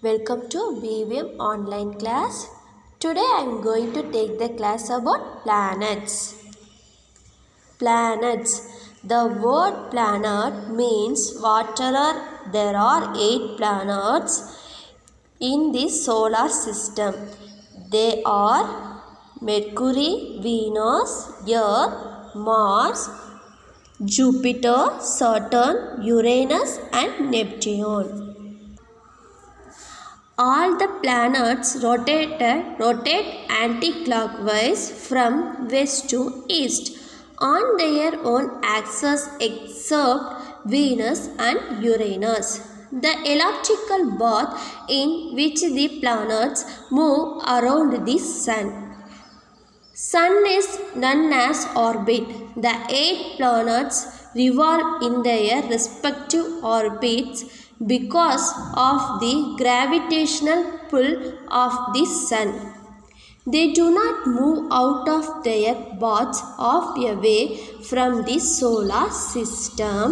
Welcome to BVM online class. Today I am going to take the class about planets. Planets. The word planet means whatever there are 8 planets in the solar system. They are Mercury, Venus, Earth, Mars, Jupiter, Saturn, Uranus and Neptune. All the planets rotate anti-clockwise from west to east on their own axis except Venus and Uranus. The elliptical path in which the planets move around the Sun. Sun is known as orbit. The 8 planets revolve in their respective orbits because of the gravitational pull of the Sun. They do not move out of their paths away from the solar system.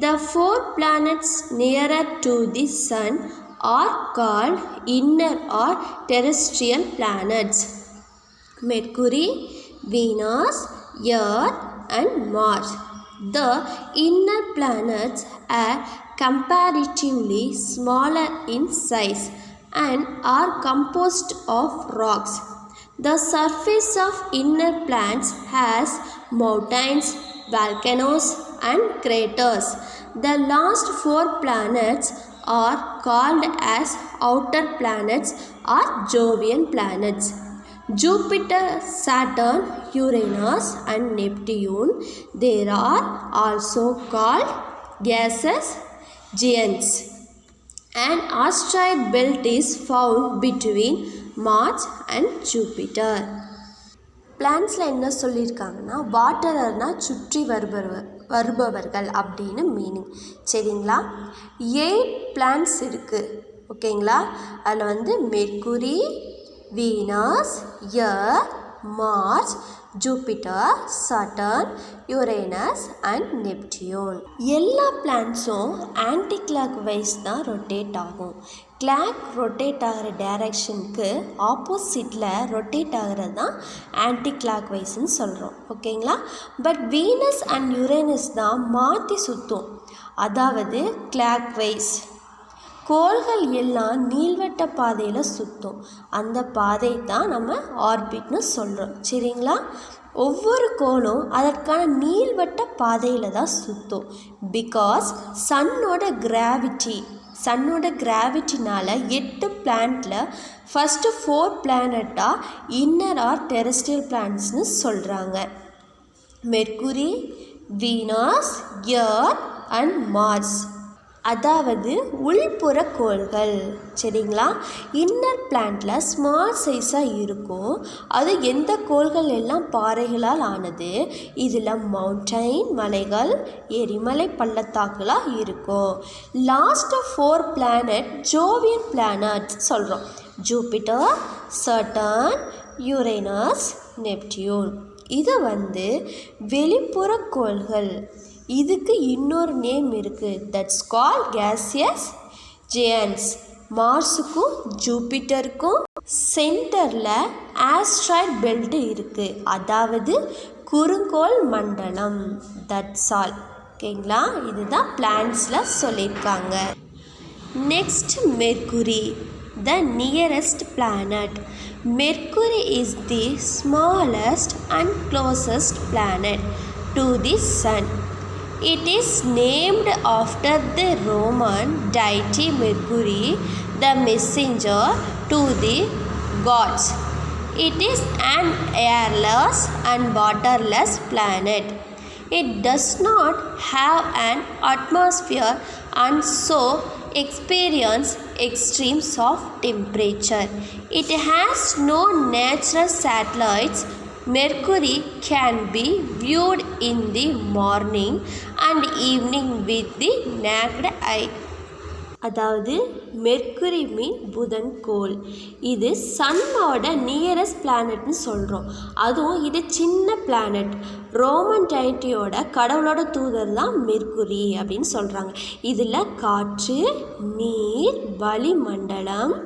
The 4 planets nearer to the Sun are called inner or terrestrial planets: Mercury, Venus, Earth and Mars. The inner planets are comparatively smaller in size and are composed of rocks. The surface of inner planets has mountains, volcanoes and craters. The last 4 planets are called as outer planets or Jovian planets: Jupiter, Saturn, Uranus and Neptune. They are also called gaseous giants. An asteroid belt is found between Mars and Jupiter. பிளான்ஸில் என்ன சொல்லியிருக்காங்கன்னா வாட்டரர்னா சுற்றி வருபவர்கள் அப்படின்னு meaning. சரிங்களா? 8 plans இருக்குது. ஓகேங்களா? அதில் Mercury, Venus, Earth, Mars, Jupiter, Saturn, Uranus and Neptune. எல்லா பிளானட்ஸும் ஆன்டி கிளாக் வைஸ் தான் ரொட்டேட் ஆகும். கிளாக் ரொட்டேட் ஆகிற டைரக்ஷனுக்கு ஆப்போசிட்டில் ரொட்டேட் ஆகிறது தான் ஆன்டி கிளாக் வைஸ்ன்னு சொல்கிறோம். ஓகேங்களா? பட் வீனஸ் அண்ட் யுரேனஸ் தான் மாற்றி சுற்றும், அதாவது கிளாக் வைஸ். கோள்கள் எல்லாம் நீள்வட்ட பாதையில் சுற்றும். அந்த பாதை தான் நம்ம ஆர்பிட்னு சொல்கிறோம். சரிங்களா? ஒவ்வொரு கோளும் அதற்கான நீள்வட்ட பாதையில் தான் சுற்றும். பிகாஸ் சன்னோட கிராவிட்டினால் 8 பிளானட்டில் ஃபஸ்ட்டு 4 பிளானட்டாக இன்னர் ஆர் டெரெஸ்ட்ரியல் பிளானட்ஸ்னு சொல்கிறாங்க: Mercury, Venus, Earth and Mars, அதாவது உள்புற கோள்கள். சரிங்களா? இன்னர் பிளானட்டில் ஸ்மால் சைஸாக இருக்கும். அது எந்த கோள்கள் எல்லாம் பாறைகளால் ஆனது. இதில் மவுண்டைன், மலைகள், எரிமலை பள்ளத்தாக்குகளாக இருக்கும். லாஸ்ட் 4 பிளானட் ஜோவியன் பிளானட்ஸ் சொல்கிறோம்: ஜூபிட்டர், சாட்டர்ன், யுரேனஸ், நெப்டியூன். இது வெளிப்புற கோள்கள். இதுக்கு இன்னொரு நேம் இருக்குது, தட்ஸ் கால் கேசியஸ் ஜெயன்ட்ஸ். மார்ஸுக்கும் ஜூபிட்டருக்கும் சென்டரில் ஆஸ்ட்ராய்ட் பெல்ட் இருக்குது, அதாவது குறுங்கோள் மண்டலம். That's all. ஓகேங்களா? இதுதான் பிளான்ஸில் சொல்லியிருக்காங்க. Next mercury, the nearest planet. Mercury is the smallest and closest planet to the Sun. It is named after the Roman deity Mercury, the messenger to the gods. It is an airless and waterless planet. It does not have an atmosphere and so experience extremes of temperature. It has no natural satellites. Mercury can be viewed in the morning and evening with the naked eye. அதாவது mercury மீன் புதன் கோள். இது சன்னோட nearest பிளானட்னு சொல்கிறோம். அதுவும் இது சின்ன planet. Roman டைட்டியோட கடவுளோட தூதர் தான் மெர்க்குரி அப்படின்னு சொல்கிறாங்க. இதில் காற்று, நீர், வளிமண்டலம்,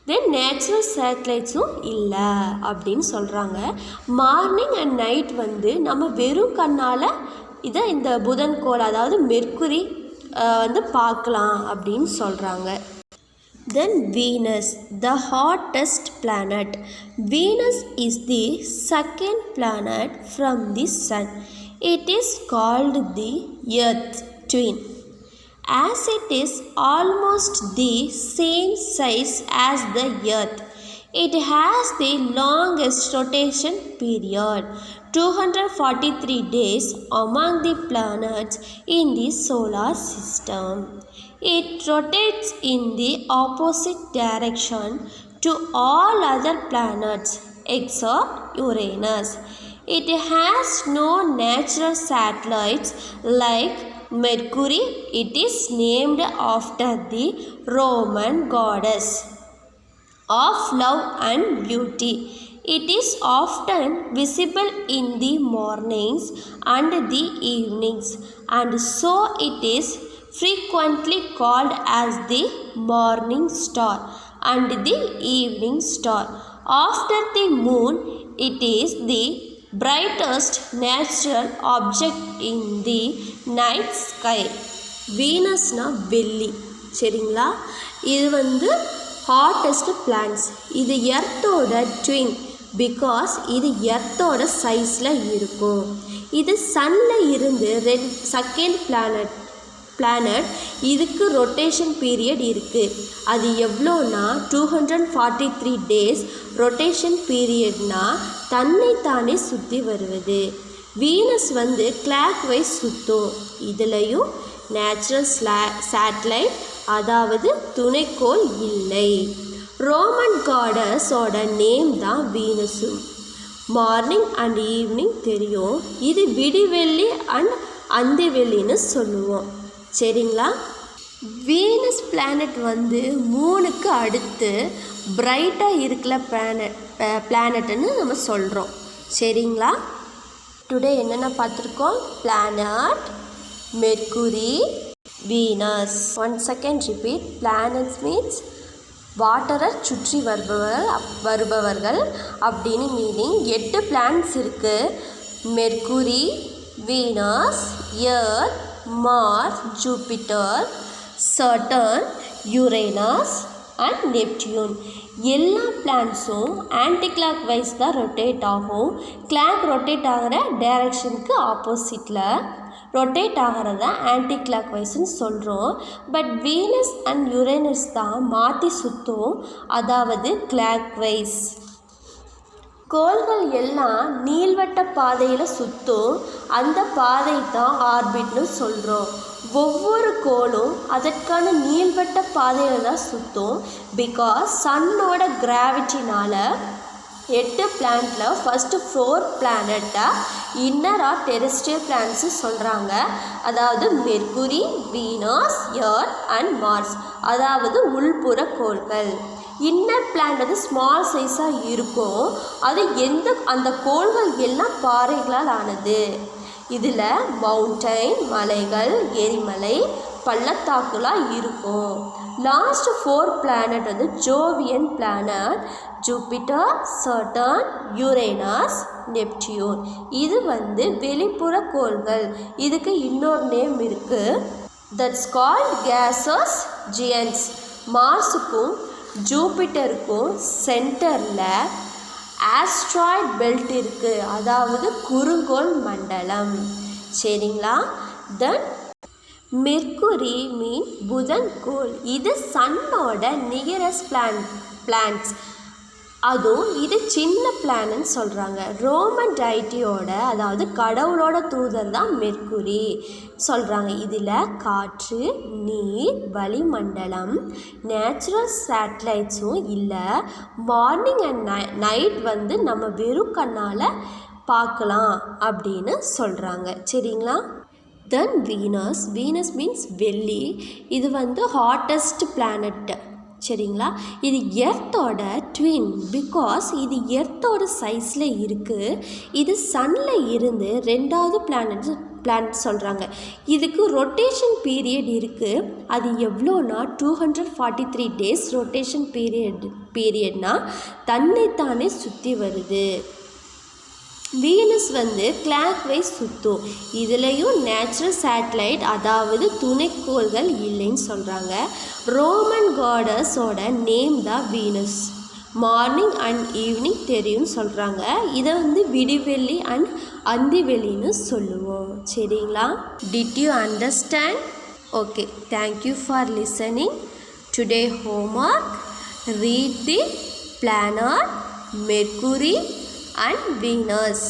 தென் நேச்சுரல் சேட்டலைட்ஸும் இல்லை அப்படின்னு சொல்கிறாங்க. மார்னிங் அண்ட் நைட் வந்து நம்ம வெறும் கண்ணால் இதை இந்த புதன் கோள் அதாவது மெர்க்குரி வந்து பார்க்கலாம் அப்படின்னு சொல்கிறாங்க. Then Venus, the hottest planet. Venus is the second planet from the sun. It is called the Earth twin. As it is almost the same size as the Earth, it has the longest rotation period, 243 days among the planets in the solar system. It rotates in the opposite direction to all other planets except Uranus. It has no natural satellites like Mercury. It is named after the Roman goddess of love and beauty. It is often visible in the mornings and the evenings, and so it is frequently called as the morning star and the evening star. After the moon, it is the brightest natural object in the night sky. வீனஸ்னா வெள்ளி. சரிங்களா? இது வந்து hottest planets. இது எர்த்தோட twin. Because இது எர்த்தோட சைஸில் இருக்கும். இது சன்னில் இருந்து செகண்ட் பிளானட். இதுக்கு ரொட்டேஷன் பீரியட் இருக்குது. அது எவ்வளோனா 243 டேஸ் ரொட்டேஷன் பீரியட்னா தன்னைத்தானே சுற்றி வருவது. வீனஸ் வந்து கிளாக் வைஸ் சுற்றும். இதுலேயும் நேச்சுரல் சேட்டலைட் அதாவது துணைக்கோள் இல்லை. ரோமன் காடஸோட நேம் தான் வீனஸும். மார்னிங் அண்ட் ஈவினிங் தெரியும். இது விடிவெள்ளி அண்ட் அந்திவெள்ளின்னு சொல்லுவோம். சரிங்களா? வீனஸ் பிளானட் வந்து மூணுக்கு அடுத்து பிரைட்டாக இருக்கிற பிளானட்னு நம்ம சொல்கிறோம். சரிங்களா? டுடே என்னென்ன பார்த்துருக்கோம்? Planet, Mercury, Venus. One second repeat. Planets means வாட்டரை சுற்றி வருபவர்கள் அப்படின்னு மீனிங். 8 பிளானட்ஸ் இருக்குது. Mercury, Venus, Earth, Mars, Jupiter, Saturn, Uranus and Neptune. எல்லா பிளானட்ஸும் ஆன்டி கிளாக் வைஸ் தான் ரொட்டேட் ஆகும். கிளாக் ரொட்டேட் ஆகிற டைரக்ஷனுக்கு ஆப்போசிட்டில் ரொட்டேட் ஆகிறத ஆன்டி கிளாக் வைஸ்ன்னு சொல்கிறோம். பட் வீனஸ் அண்ட் யுரேனஸ் தான் மாற்றி சுற்றும், அதாவது கிளாக் வைஸ். கோள்கள் எல்லாம் நீள்வட்ட பாதையில் சுற்றும். அந்த பாதை தான் ஆர்பிட்னு சொல்கிறோம். ஒவ்வொரு கோளும் அதற்கான நீள்வட்ட பாதையில் தான் சுற்றும். பிகாஸ் சன்னோட கிராவிட்டினால் 8 பிளானட்டில் ஃபஸ்ட்டு 4 பிளானட்டை இன்னர் ஆர் டெரெஸ்ட்ரியல் பிளானட்ஸு சொல்கிறாங்க. அதாவது Mercury, Venus, Earth and Mars, அதாவது உள்புற கோள்கள். இன்னர் பிளானட் வந்து ஸ்மால் சைஸாக இருக்கும். அது அந்த கோள்கள் எல்லாம் பாறைகளால் ஆனது. இதில் மவுண்டைன், மலைகள், எரிமலை, பள்ளத்தாக்குலாம் இருக்கும். லாஸ்ட் 4 பிளானட் வந்து jovian planet, Jupiter, Saturn, Uranus, Neptune. இது வந்து வெளிப்புற கோள்கள். இதுக்கு இன்னொரு நேம் இருக்குது. That's called gases giants. மார்ஸுக்கும் ஜூபிட்டருக்கும் சென்டரில் ஆஸ்ட்ராய்ட் பெல்ட் இருக்குது, அதாவது குறுங்கோள் மண்டலம். சரிங்களா? தென் மெர்க்குரி மீன் புதன் கோள். இது சன்னோட நியரஸ்ட் பிளானட்ஸ். அதுவும் இது சின்ன பிளானட்னு சொல்கிறாங்க. ரோமன் டைட்டியோட அதாவது கடவுளோட தூதர் தான் மெர்க்குரி சொல்கிறாங்க. இதில் காற்று, நீர், வளிமண்டலம், நேச்சுரல் சேட்டலைட்ஸும் இல்லை. மார்னிங் அண்ட் நைட் வந்து நம்ம வெறும் கண்ணால் பார்க்கலாம் அப்படின்னு சொல்கிறாங்க. சரிங்களா? தென் வீனஸ் மீன்ஸ் வெள்ளி. இது வந்து ஹாட்டஸ்ட் பிளானட். சரிங்களா? இது எர்த்தோட ட்வின். பிகாஸ் இது எர்த்தோட சைஸில் இருக்குது. இது சன்னில் இருந்து ரெண்டாவது பிளானட் சொல்கிறாங்க. இதுக்கு ரொட்டேஷன் பீரியட் இருக்குது. அது எவ்வளோனா 243 days ரொட்டேஷன் பீரியட்னா தன்னைத்தானே சுற்றி வருது. வீனஸ் வந்து கிளாக் வைஸ் சுற்றும். இதுலேயும் நேச்சுரல் சேட்டலைட் அதாவது துணைக்கோள்கள் இல்லைன்னு சொல்கிறாங்க. ரோமன் காடஸோட நேம் தான் வீனஸ். மார்னிங் அண்ட் ஈவினிங் தெரியும்னு சொல்கிறாங்க. இதை வந்து விடிவெள்ளி அண்ட் அந்திவெளின்னு சொல்லுவோம். சரிங்களா? Did you understand? Okay, thank you for listening. Today homework, read the planet Mercury and Venus.